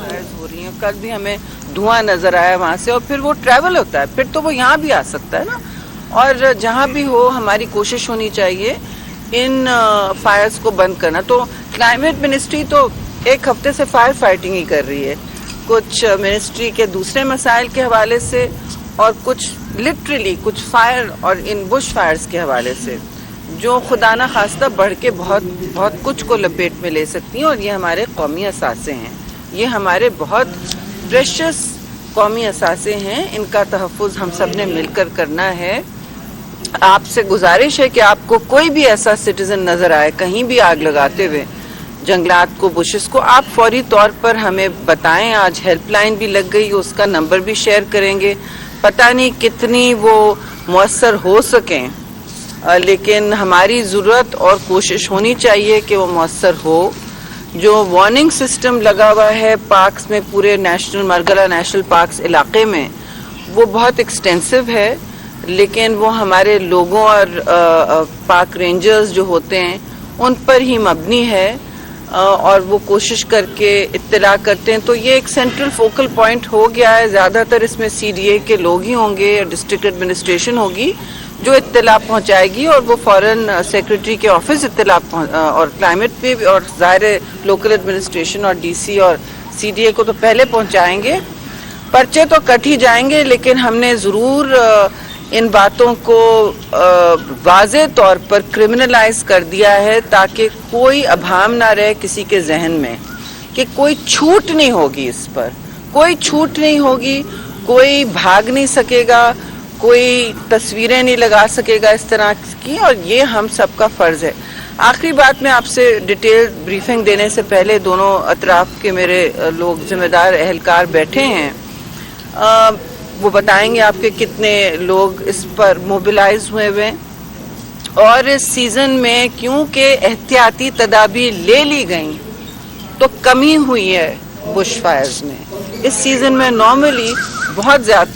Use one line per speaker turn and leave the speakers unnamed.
Fyers हो रही हैं, कल भी हमें धुआं नज़र आया वहाँ से, और फिर वो ट्रैवल होता है, फिर तो वो यहाँ भी आ सकता है ना। और जहाँ भी हो हमारी कोशिश होनी चाहिए इन फायर्स को बंद करना। तो क्लाइमेट मिनिस्ट्री तो एक हफ्ते से फायर फाइटिंग ही कर रही है, कुछ मिनिस्ट्री के दूसरे मसाइल के हवाले से, और कुछ लिटरली कुछ फायर और इन बुश फायर्स के हवाले से, जो खुदा ना खास्ता बढ़ के बहुत कुछ को लपेट में ले सकती हैं। और ये हमारे कौमी असासे हैं, ये हमारे बहुत प्रेशियस कौमी असासे हैं, इनका तहफ़्फ़ुज़ हम सब ने मिलकर करना है। आपसे गुजारिश है कि आपको कोई भी ऐसा सिटीज़न नज़र आए कहीं भी आग लगाते हुए, जंगलात को, बुशेस को, आप फौरी तौर पर हमें बताएं। आज हेल्पलाइन भी लग गई, उसका नंबर भी शेयर करेंगे। पता नहीं कितनी वो मुअस्सर हो सकें, लेकिन हमारी ज़रूरत और कोशिश होनी चाहिए कि वो मुअस्सर हो। जो वार्निंग सिस्टम लगा हुआ है पार्क्स में, पूरे नेशनल मरगला नेशनल पार्क्स इलाके में, वो बहुत एक्सटेंसिव है, लेकिन वो हमारे लोगों और पार्क रेंजर्स जो होते हैं उन पर ही मबनी है, और वो कोशिश करके इत्तला करते हैं। तो ये एक सेंट्रल फोकल पॉइंट हो गया है, ज़्यादातर इसमें CDA के लोग ही होंगे, डिस्ट्रिक्ट एडमिनिस्ट्रेशन होगी जो इत्तला पहुंचाएगी, और वो फौरन सेक्रेटरी के ऑफिस इत्तला और क्लाइमेट पे भी, और ज़ाहिर लोकल एडमिनिस्ट्रेशन और DC और CDA को तो पहले पहुंचाएंगे। पर्चे तो कट ही जाएंगे, लेकिन हमने ज़रूर इन बातों को वाज़े तौर पर क्रिमिनलाइज कर दिया है, ताकि कोई अभाम ना रहे किसी के जहन में कि कोई छूट नहीं होगी, इस पर कोई छूट नहीं होगी, कोई भाग नहीं सकेगा, कोई तस्वीरें नहीं लगा सकेगा इस तरह की, और ये हम सबका फ़र्ज़ है। आखिरी बात में आपसे डिटेल ब्रीफिंग देने से पहले, दोनों अतराफ़ के मेरे लोग ज़िम्मेदार एहलकार बैठे हैं, वो बताएंगे आपके कितने लोग इस पर मोबिलाइज हुए हुए हैं, और इस सीज़न में क्योंकि एहतियाती तदाबीर ले ली गई तो कमी हुई है बुश फायर्स में। इस सीज़न में नॉर्मली बहुत ज़्यादा